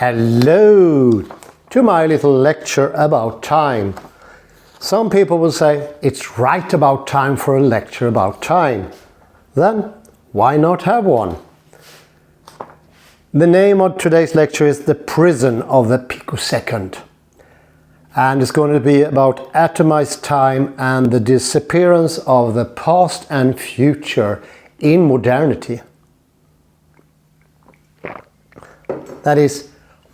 Hello to my little lecture about time. Some people will say it's right about time for a lecture about time. Then why not have one? The name of today's lecture is The Prison of the Picosecond. And it's going to be about atomized time and the disappearance of the past and future in modernity. That is,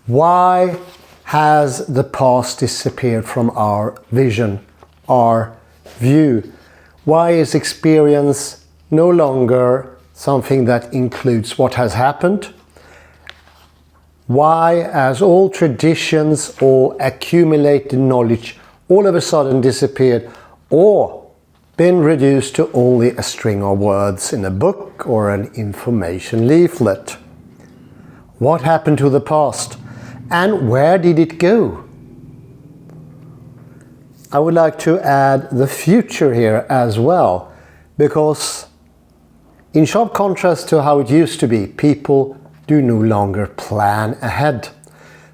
why has the past disappeared from our vision, our view? Why is experience no longer something that includes what has happened? Why has all traditions, all accumulated knowledge all of a sudden disappeared or been reduced to only a string of words in a book or an information leaflet? What happened to the past? And where did it go? I would like to add the future here as well, because in sharp contrast to how it used to be, people do no longer plan ahead.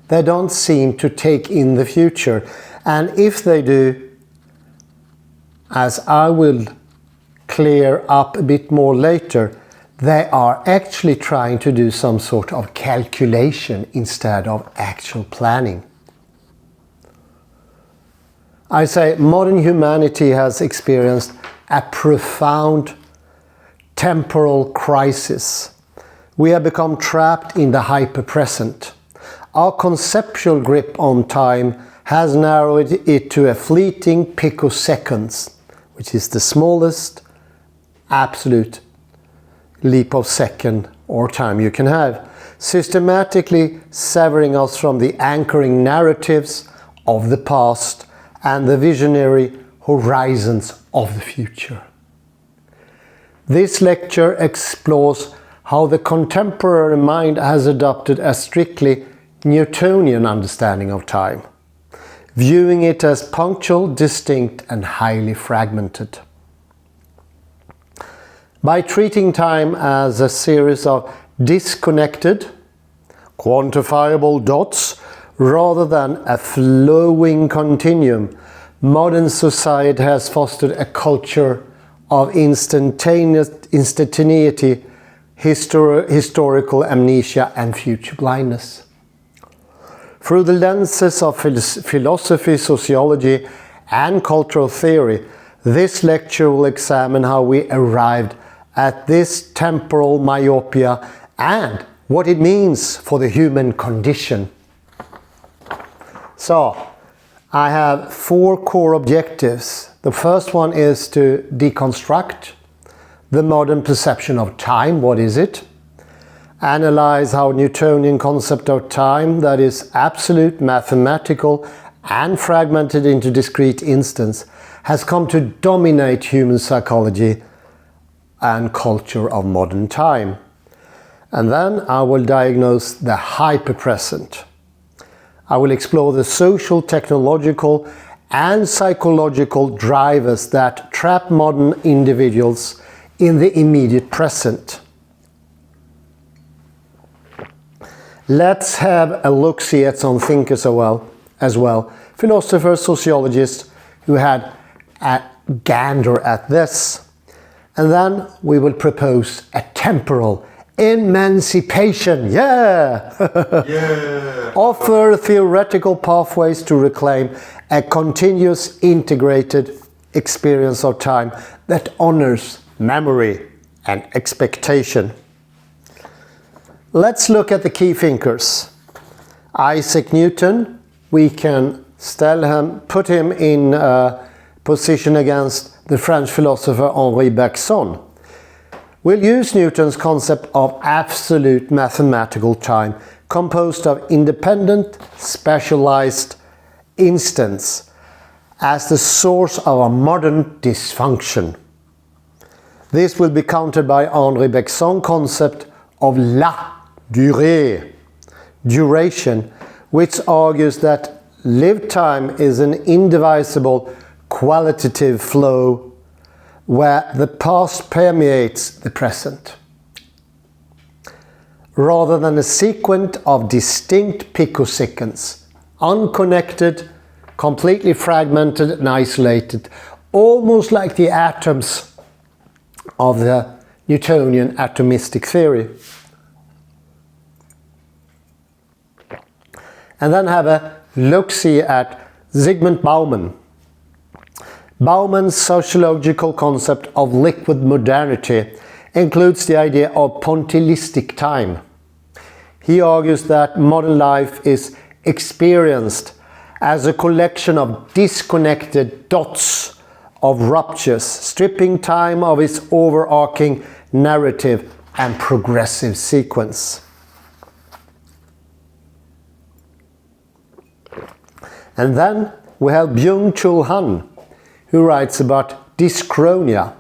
They don't seem to take in the future, and if they do, as I will clear up a bit more later, they are actually trying to do some sort of calculation instead of actual planning. I say modern humanity has experienced a profound temporal crisis. We have become trapped in the hyper-present. Our conceptual grip on time has narrowed it to a fleeting picoseconds, which is the smallest absolute leap of second or time you can have, systematically severing us from the anchoring narratives of the past and the visionary horizons of the future. This lecture explores how the contemporary mind has adopted a strictly Newtonian understanding of time, viewing it as punctual, distinct, and highly fragmented. By treating time as a series of disconnected, quantifiable dots rather than a flowing continuum, modern society has fostered a culture of instantaneity, historical amnesia, and future blindness. Through the lenses of philosophy, sociology, and cultural theory, this lecture will examine how we arrived at this temporal myopia and what it means for the human condition. So, I have 4 core objectives. The first one is to deconstruct the modern perception of time. What is it? Analyze how Newtonian concept of time, that is absolute, mathematical, and fragmented into discrete instants, has come to dominate human psychology and culture of modern time. And then I will diagnose the hyper-present. I will explore the social, technological, and psychological drivers that trap modern individuals in the immediate present. Let's have a look-see at some thinkers as well, philosophers, sociologists who had a gander at this. And then we will propose a temporal emancipation, offer theoretical pathways to reclaim a continuous integrated experience of time that honors memory and expectation. Let's look at the key thinkers. Isaac Newton, we can put him in position against the French philosopher Henri Bergson. We'll use Newton's concept of absolute mathematical time, composed of independent, specialized instants, as the source of a modern dysfunction. This will be countered by Henri Bergson's concept of la durée, duration, which argues that lived time is an indivisible qualitative flow where the past permeates the present. rather than a sequence of distinct picoseconds, unconnected, completely fragmented and isolated, almost like the atoms of the Newtonian atomistic theory. And then have a look-see at Zygmunt Bauman. Bauman's sociological concept of liquid modernity includes the idea of pointillistic time. He argues that modern life is experienced as a collection of disconnected dots of ruptures, stripping time of its overarching narrative and progressive sequence. And then we have Byung-Chul Han, who writes about dyschronia.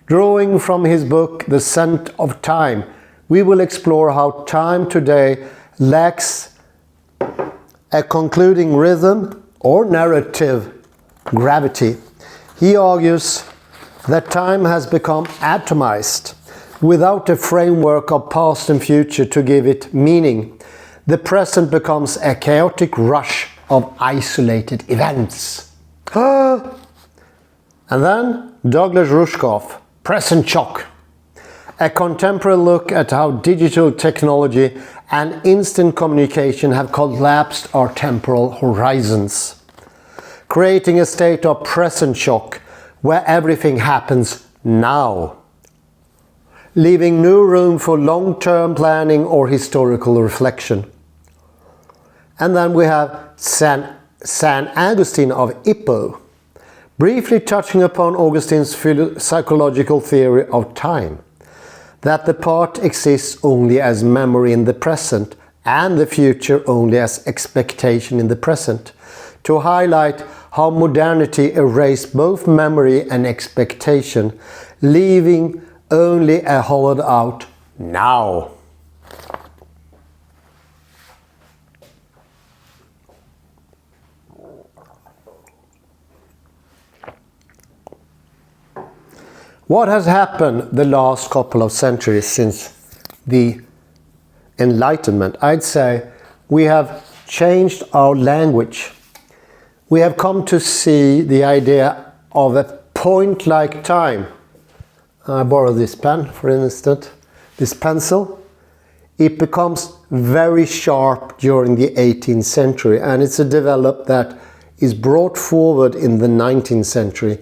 Drawing from his book The Scent of Time, we will explore how time today lacks a concluding rhythm or narrative gravity. He argues that time has become atomized without a framework of past and future to give it meaning. The present becomes a chaotic rush of isolated events. And then Douglas Rushkoff, Present Shock. A contemporary look at how digital technology and instant communication have collapsed our temporal horizons, creating a state of present shock where everything happens now, leaving no room for long-term planning or historical reflection. And then we have San Agustin of Hippo, briefly touching upon Augustine's psychological theory of time, that the part exists only as memory in the present and the future only as expectation in the present, to highlight how modernity erased both memory and expectation, leaving only a hollowed out now. What has happened the last couple of centuries since the Enlightenment? I'd say we have changed our language. We have come to see the idea of a point-like time. I borrow this pen, for instance, this pencil. It becomes very sharp during the 18th century, and it's a development that is brought forward in the 19th century,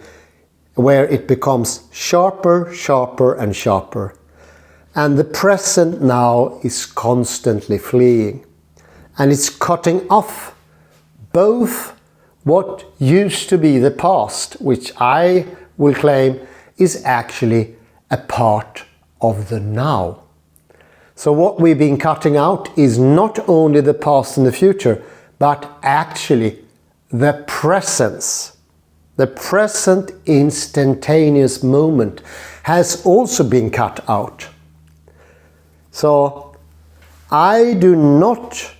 where it becomes sharper, sharper and sharper. And the present now is constantly fleeing. And it's cutting off both what used to be the past, which I will claim is actually a part of the now. So what we've been cutting out is not only the past and the future, but actually the presence. The present instantaneous moment has also been cut out. So I do not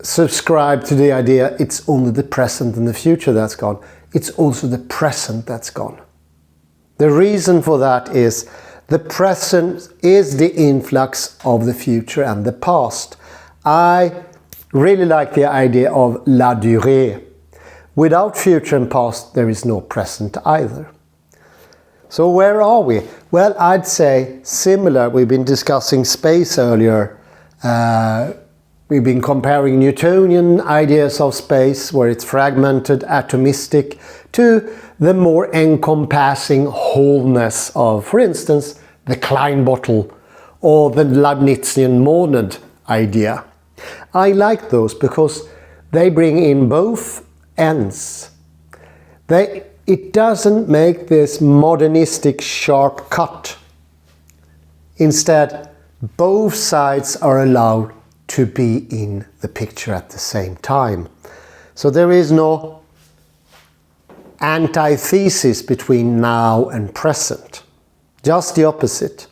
subscribe to the idea it's only the present and the future that's gone. It's also the present that's gone. The reason for that is the present is the influx of the future and the past. I really like the idea of la durée. Without future and past, there is no present either. So where are we? Well, I'd say similar. We've been discussing space earlier. We've been comparing Newtonian ideas of space, where it's fragmented, atomistic, to the more encompassing wholeness of, for instance, the Klein bottle or the Leibnizian monad idea. I like those because they bring in both ends. It doesn't make this modernistic sharp cut. Instead, both sides are allowed to be in the picture at the same time. So there is no antithesis between now and present. Just the opposite.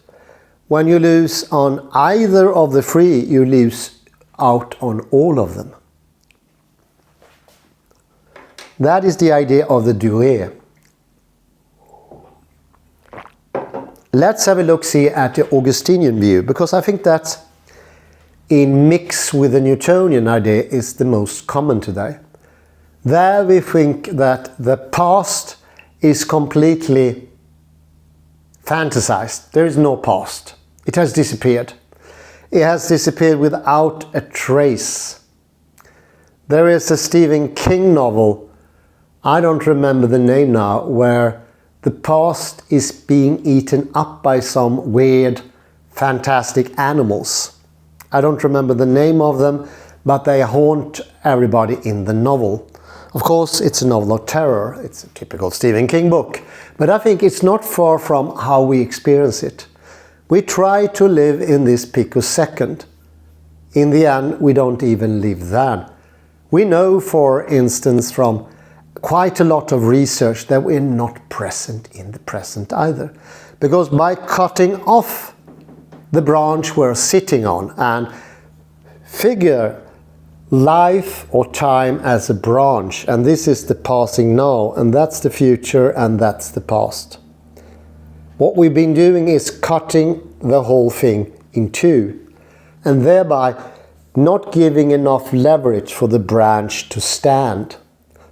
When you lose on either of the three, you lose out on all of them. That is the idea of the durée. let's have a look-see at the Augustinian view, because I think that's in mix with the Newtonian idea is the most common today. There we think that the past is completely fantasized. There is no past. It has disappeared. It has disappeared without a trace. There is a Stephen King novel, I don't remember the name now, where the past is being eaten up by some weird, fantastic animals. I don't remember the name of them, but they haunt everybody in the novel. Of course, it's a novel of terror. It's a typical Stephen King book. But I think it's not far from how we experience it. We try to live in this picosecond. In the end, we don't even live then. We know, for instance, from quite a lot of research that we're not present in the present either. Because by cutting off the branch we're sitting on and figure life or time as a branch, and this is the passing now, and that's the future, and that's the past. What we've been doing is cutting the whole thing in two, and thereby not giving enough leverage for the branch to stand,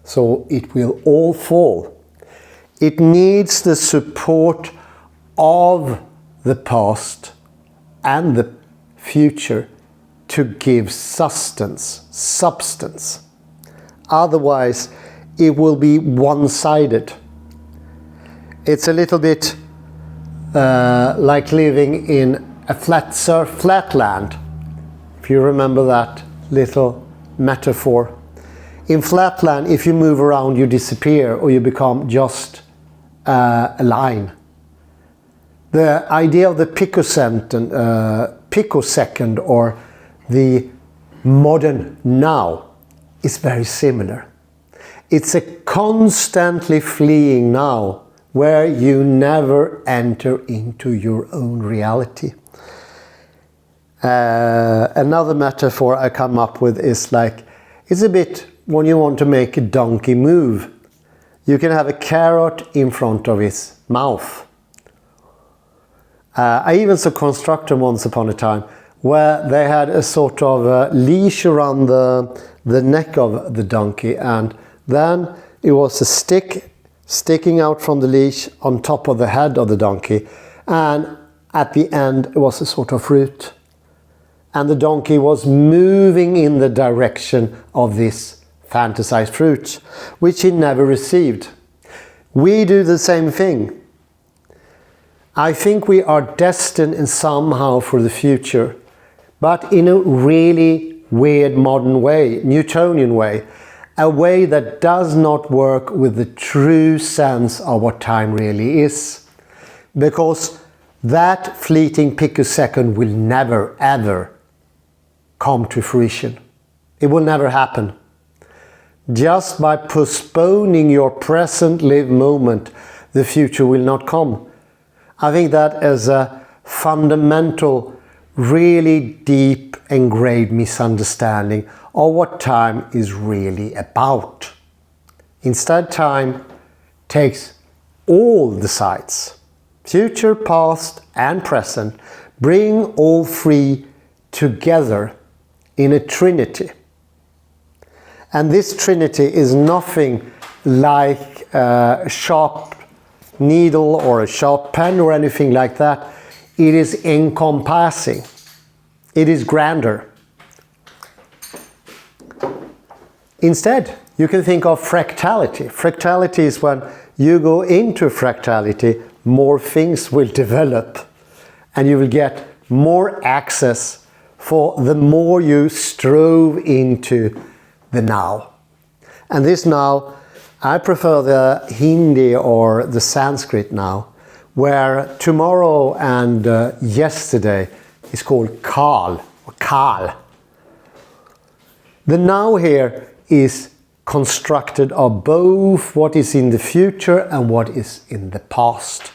so it will all fall. It needs the support of the past and the future to give substance. Otherwise, it will be one-sided. It's a little bit like living in a flatland, if you remember that little metaphor. In flatland, if you move around, you disappear or you become just a line. The idea of the picosecond or the modern now is very similar. It's a constantly fleeing now where you never enter into your own reality. Another metaphor I come up with is like, it's a bit when you want to make a donkey move. You can have a carrot in front of his mouth. I even saw a constructor once upon a time where they had a sort of leash around the neck of the donkey, and then it was a stick sticking out from the leash on top of the head of the donkey, and at the end it was a sort of fruit. And the donkey was moving in the direction of this fantasized fruit, which he never received. We do the same thing. I think we are destined somehow for the future, but in a really weird modern way, Newtonian way, a way that does not work with the true sense of what time really is. Because that fleeting picosecond will never ever come to fruition. It will never happen. Just by postponing your present live moment, the future will not come. I think that is a fundamental, really deep engraved misunderstanding of what time is really about. Instead, time takes all the sides, future, past and present, bring all three together in a trinity. And this trinity is nothing like a sharp needle or a sharp pen or anything like that. It is encompassing. It is grander. Instead, you can think of fractality. Fractality is when you go into fractality, more things will develop and you will get more access for the more you strove into the now. And this now, I prefer the Hindi or the Sanskrit now, where tomorrow and yesterday is called Kal or Kal. The now here is constructed of both what is in the future and what is in the past.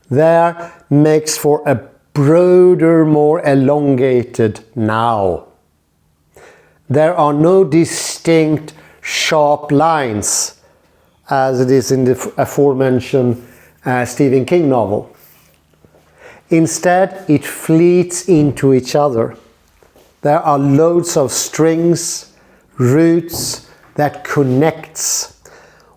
There makes for a broader, more elongated now. There are no distinct sharp lines as it is in the aforementioned Stephen King novel. Instead, it fleets into each other. There are loads of strings, roots that connects.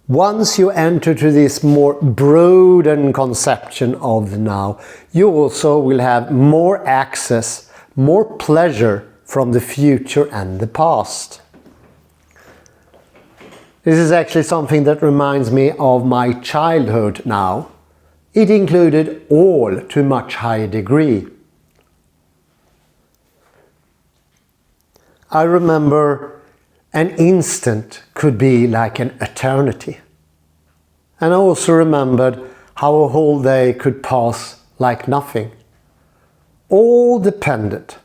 Once you enter to this more broadened conception of the now, you also will have more access, more pleasure from the future and the past. This is actually something that reminds me of my childhood now. It included all to a much higher degree. I remember an instant could be like an eternity. And I also remembered how a whole day could pass like nothing. All depended.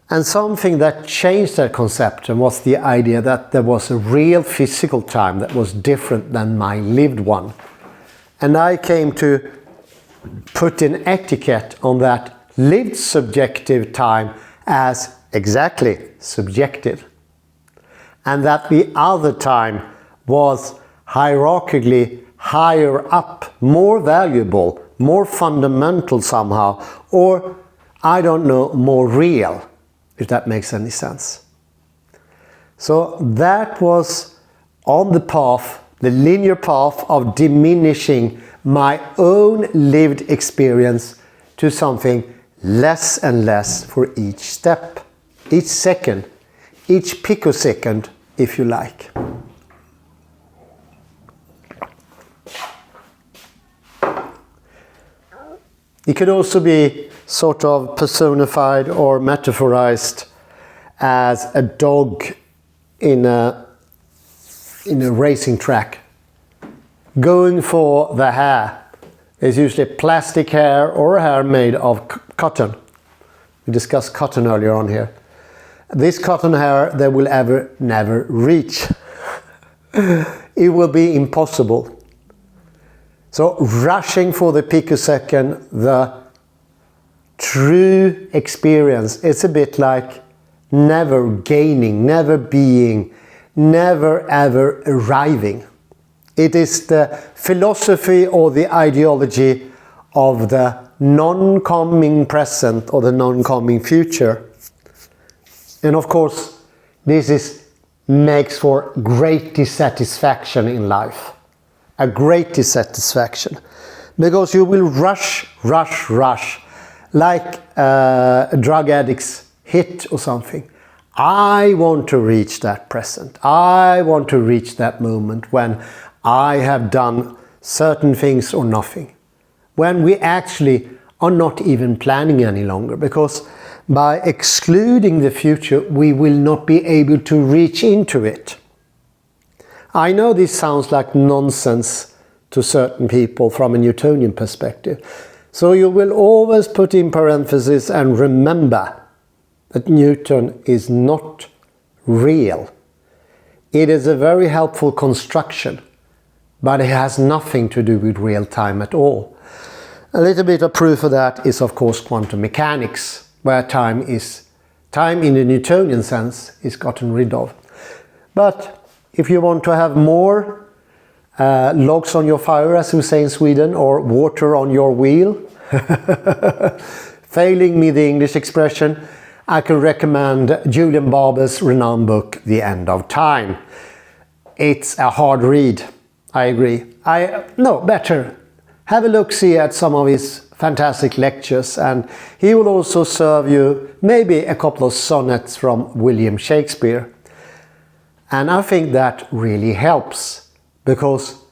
And something that changed that conception was the idea that there was a real physical time that was different than my lived one. And I came to put an etiquette on that lived subjective time as exactly subjective. And that the other time was hierarchically higher up, more valuable, more fundamental somehow, or I don't know, more real, if that makes any sense. So that was on the path, the linear path of diminishing my own lived experience to something less and less for each step, each second, each picosecond, if you like. It could also be sort of personified or metaphorized as a dog in a racing track. Going for the hare is usually plastic hair or a hair made of cotton. We discussed cotton earlier on here. This cotton hair they will never reach. It will be impossible. So rushing for the picosecond, the true experience, it's a bit like never gaining, never being, never ever arriving. It is the philosophy or the ideology of the non-coming present or the non-coming future. And of course, this makes for great dissatisfaction in life. A great dissatisfaction. Because you will rush, like a drug addict's hit or something. I want to reach that present. I want to reach that moment when I have done certain things or nothing. When we actually are not even planning any longer, because by excluding the future, we will not be able to reach into it. I know this sounds like nonsense to certain people from a Newtonian perspective. So you will always put in parentheses and remember that Newton is not real. It is a very helpful construction, but it has nothing to do with real time at all. A little bit of proof of that is of course quantum mechanics, where time in the Newtonian sense is gotten rid of. But if you want to have more logs on your fire, as we say in Sweden, or water on your wheel, failing me the English expression, I can recommend Julian Barber's renowned book, The End of Time. It's a hard read, I agree. Better. Have a look-see at some of his fantastic lectures, and he will also serve you maybe a couple of sonnets from William Shakespeare. And I think that really helps, because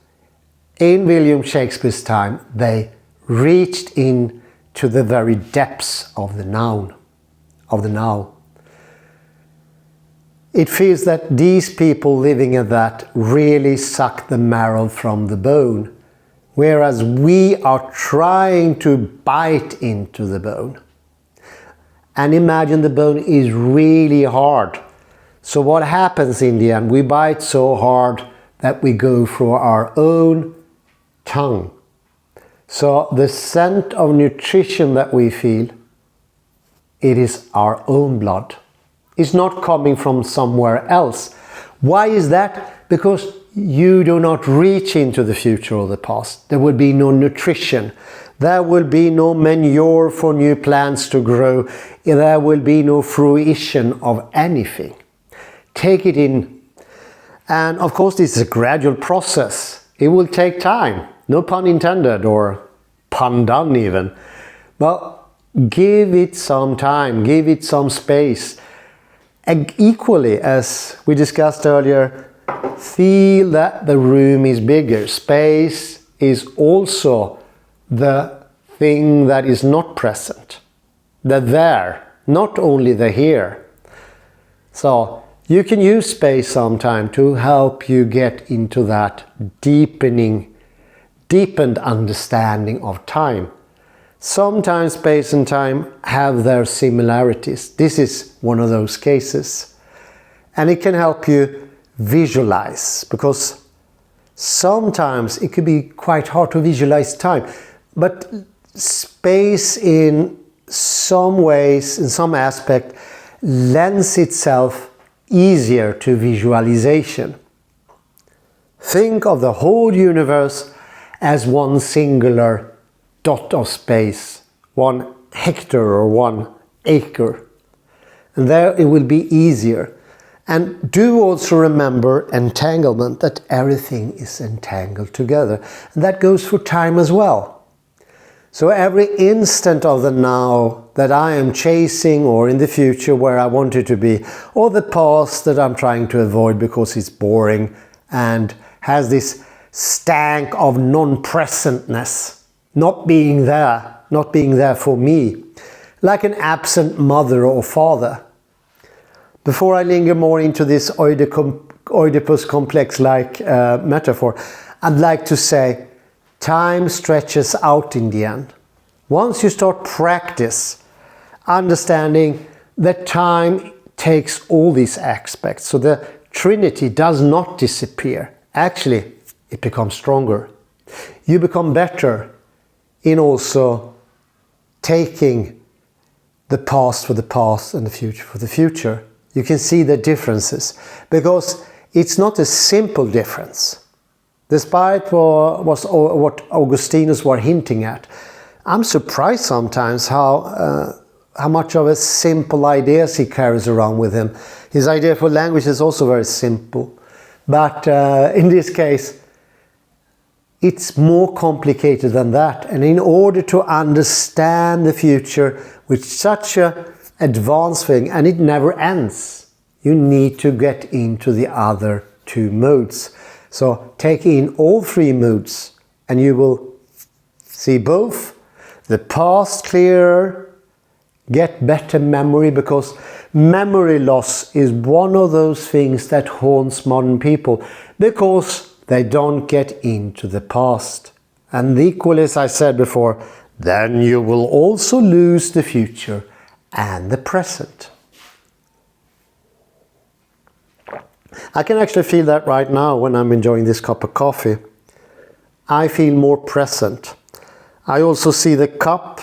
in William Shakespeare's time they reached into the very depths of the now. It feels that these people living at that really suck the marrow from the bone, whereas we are trying to bite into the bone. And imagine the bone is really hard. So what happens in the end? We bite so hard that we go through our own tongue. So the scent of nutrition that we feel, it is our own blood. It's not coming from somewhere else. Why is that? Because you do not reach into the future or the past. There would be no nutrition. There will be no manure for new plants to grow. There will be no fruition of anything. Take it in. And of course, this is a gradual process. It will take time. No pun intended, or pun done even. Well, give it some time, give it some space. And equally, as we discussed earlier, feel that the room is bigger. Space is also the thing that is not present. The there, not only the here. So you can use space sometime to help you get into that deepened understanding of time. Sometimes space and time have their similarities. This is one of those cases. And it can help you visualize, because sometimes it could be quite hard to visualize time. But space in some ways, in some aspect, lends itself easier to visualization. Think of the whole universe as one singular dot of space, 1 hectare or 1 acre. And there it will be easier. And do also remember entanglement, that everything is entangled together. And that goes for time as well. So every instant of the now that I am chasing, or in the future where I want it to be, or the past that I'm trying to avoid because it's boring and has this stank of non-presentness, not being there for me, like an absent mother or father. Before I linger more into this Oedipus complex-like metaphor, I'd like to say time stretches out in the end. Once you start practice understanding that time takes all these aspects, so the Trinity does not disappear. Actually, it becomes stronger. You become better in also taking the past for the past and the future for the future. You can see the differences, because it's not a simple difference. Despite what Augustinus were hinting at, I'm surprised sometimes how much of a simple ideas he carries around with him. His idea for language is also very simple, but in this case, it's more complicated than that. And in order to understand the future with such an advanced thing, and it never ends, you need to get into the other 2 modes. So take in all 3 modes, and you will see both the past clearer, get better memory, because memory loss is one of those things that haunts modern people, because they don't get into the past. And equally, as I said before, then you will also lose the future and the present. I can actually feel that right now when I'm enjoying this cup of coffee. I feel more present. I also see the cup.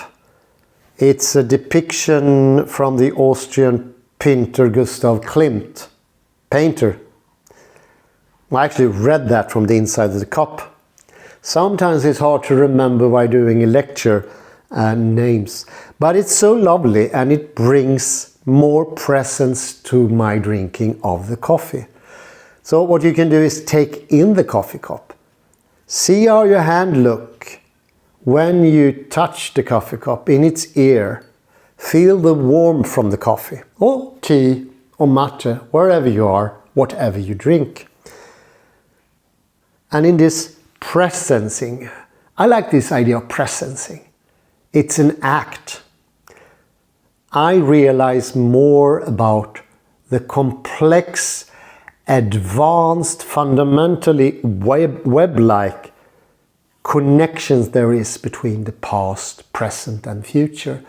It's a depiction from the Austrian painter Gustav Klimt. Painter. I actually read that from the inside of the cup. Sometimes it's hard to remember while doing a lecture names, but it's so lovely, and it brings more presence to my drinking of the coffee. So what you can do is take in the coffee cup. See how your hand look when you touch the coffee cup in its ear. Feel the warmth from the coffee, or tea, or mate, wherever you are, whatever you drink. And in this presencing, I like this idea of presencing. It's an act. I realize more about the complex, advanced, fundamentally web-like connections there is between the past, present and future.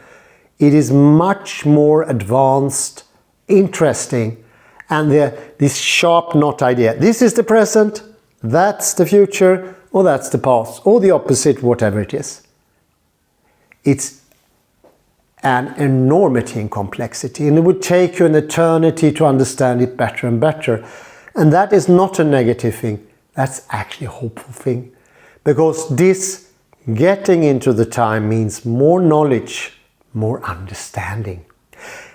It is much more advanced, interesting, and this sharp knot idea. This is the present, that's the future, or that's the past, or the opposite, whatever it is. It's an enormity in complexity, and it would take you an eternity to understand it better and better. And that is not a negative thing, that's actually a hopeful thing. Because this Getting into the time means more knowledge, more understanding.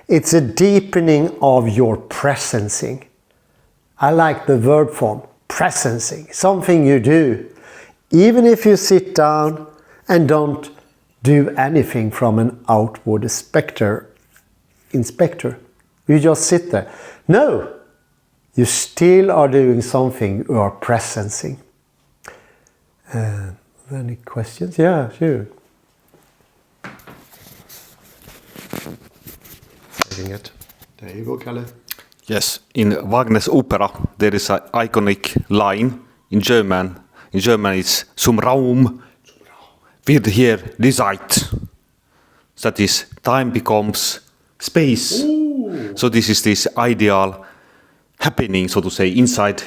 It's a deepening of your presencing. I like the verb form, presencing, something you do. Even if you sit down and don't do anything from an outward inspector, you just sit there. No, you still are doing something, you are presencing. Any questions? Yeah, sure. It. There you go, Kalle. Yes, in Wagner's opera there is an iconic line in German. In German it's "Zum Raum wird hier die Zeit." That is, time becomes space. Ooh. So this is this ideal happening, so to say, inside.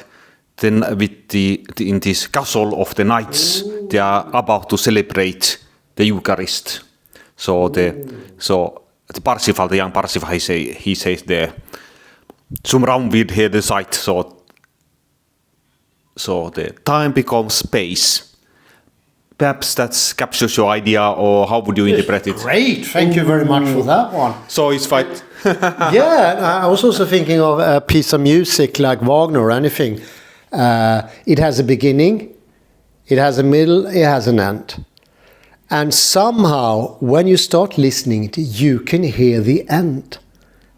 Then with in this castle of the knights, ooh, they are about to celebrate the Eucharist. So the Parsifal, the young Parsifal, he says there, "Zum Raum wird hier die Zeit." So the time becomes space. Perhaps that captures your idea, or how would you interpret it? Great, thank you very much for that one. So it's fine. Yeah, I was also thinking of a piece of music like Wagner or anything. It has a beginning, it has a middle, it has an end. And somehow, when you start listening to it, you can hear the end.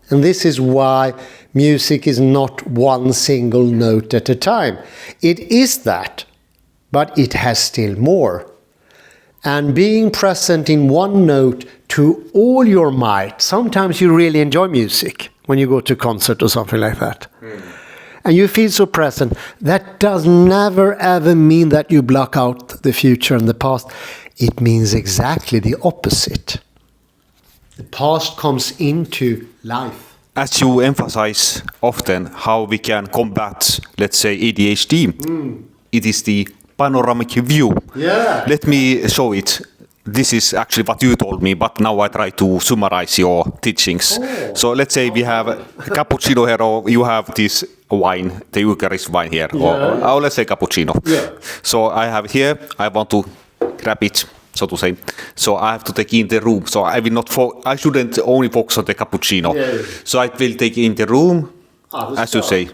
And this is why music is not one single note at a time. It is that, but it has still more. And being present in one note to all your might, sometimes you really enjoy music when you go to a concert or something like that. And you feel so present. That does never ever mean that you block out the future and the past. It means exactly the opposite. The past comes into life. As you emphasize often how we can combat, let's say, ADHD, it is the panoramic view. Yeah. Let me show it. This is actually what you told me, but now I try to summarize your teachings. Oh. So let's say we have a cappuccino here, or you have this wine, the Eucharist wine here, or let's say cappuccino. Yeah. So I have it here, I want to grab it, so to say. So I have to take in the room. So I will not. I shouldn't only focus on the cappuccino. Yeah. So I will take in the room, as you say,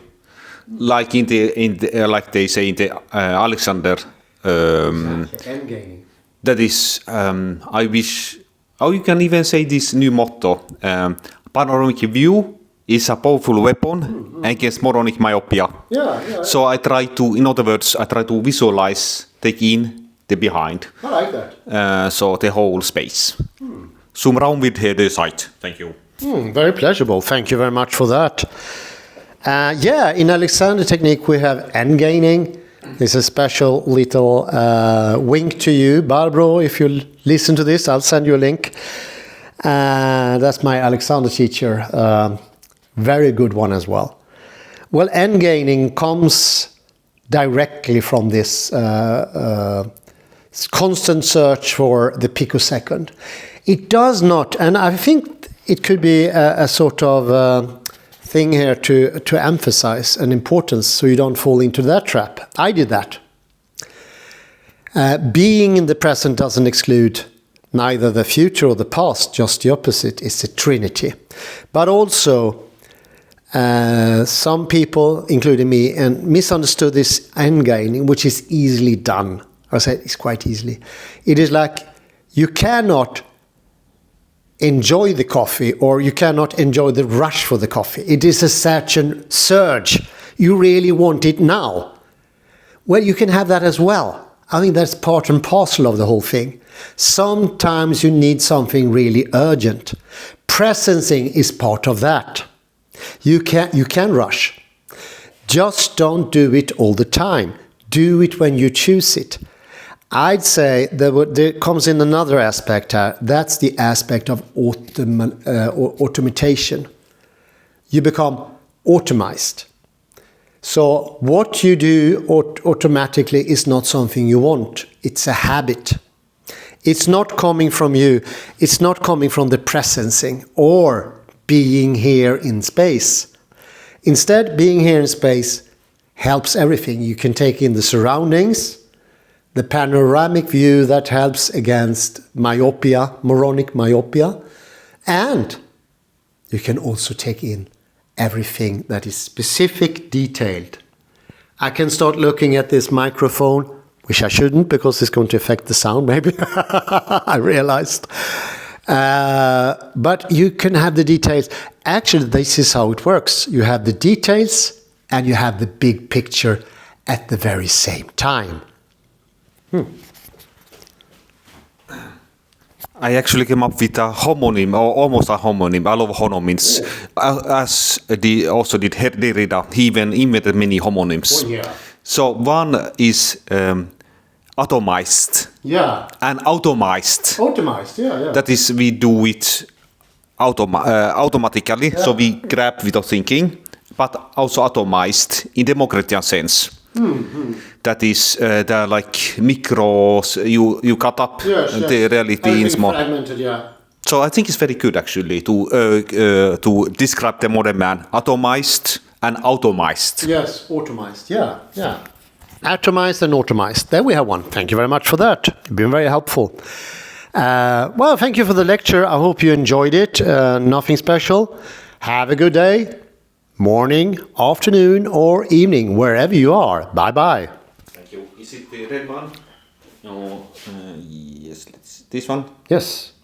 like in the like they say in the Alexander. Endgame. That is, I wish. Oh, you can even say this new motto: panoramic view is a powerful weapon against moronic myopia. Yeah. So I try to, in other words, I try to visualize, take in the behind. I like that. So the whole space. Zum Raum wird hier die Zeit. Thank you. Very pleasurable. Thank you very much for that. In Alexander technique we have end gaining. There's a special little wink to you, Barbro. If you listen to this, I'll send you a link. That's my Alexander teacher. Very good one as well. Well, end gaining comes directly from this constant search for the picosecond. It does not, and I think it could be a sort of thing here to emphasize an importance so you don't fall into that trap. I did that. Being in the present doesn't exclude neither the future or the past, just the opposite. It's a trinity. But also, some people, including me, and misunderstood this end gaining, which is easily done. I said it's quite easily. It is like you cannot enjoy the coffee, or you cannot enjoy the rush for the coffee. It is a certain surge. You really want it now. Well, you can have that as well. I think that's part and parcel of the whole thing. Sometimes you need something really urgent. Presencing is part of that. You can rush. Just don't do it all the time. Do it when you choose it. I'd say there comes in another aspect here. That's the aspect of automation. You become automized. So what you do automatically is not something you want. It's a habit. It's not coming from you. It's not coming from the presencing or being here in space. Instead, being here in space helps everything. You can take in the surroundings, the panoramic view that helps against myopia, moronic myopia. And you can also take in everything that is specific, detailed. I can start looking at this microphone, which I shouldn't because it's going to affect the sound maybe. I realized. But you can have the details. Actually, this is how it works. You have the details and you have the big picture at the very same time. I actually came up with a homonym, or almost a homonym. I love homonyms. As also did Derrida, he even invented many homonyms. Oh, yeah. So one is atomized Yeah. and automized. Automized, yeah. That is, we do it automatically, so we grab without thinking, but also atomized in democratian sense. That is, they're like micros, you cut up the reality in small. Fragmented, yeah. So I think it's very good actually to describe the modern man, atomized and automized. Yes, automized, yeah. Atomized and automized. There we have one. Thank you very much for that. You've been very helpful. Well, thank you for the lecture. I hope you enjoyed it. Nothing special. Have a good day. Morning, afternoon, or evening, wherever you are. Bye-bye. Thank you. Is it the red one? No. Yes, this one? Yes.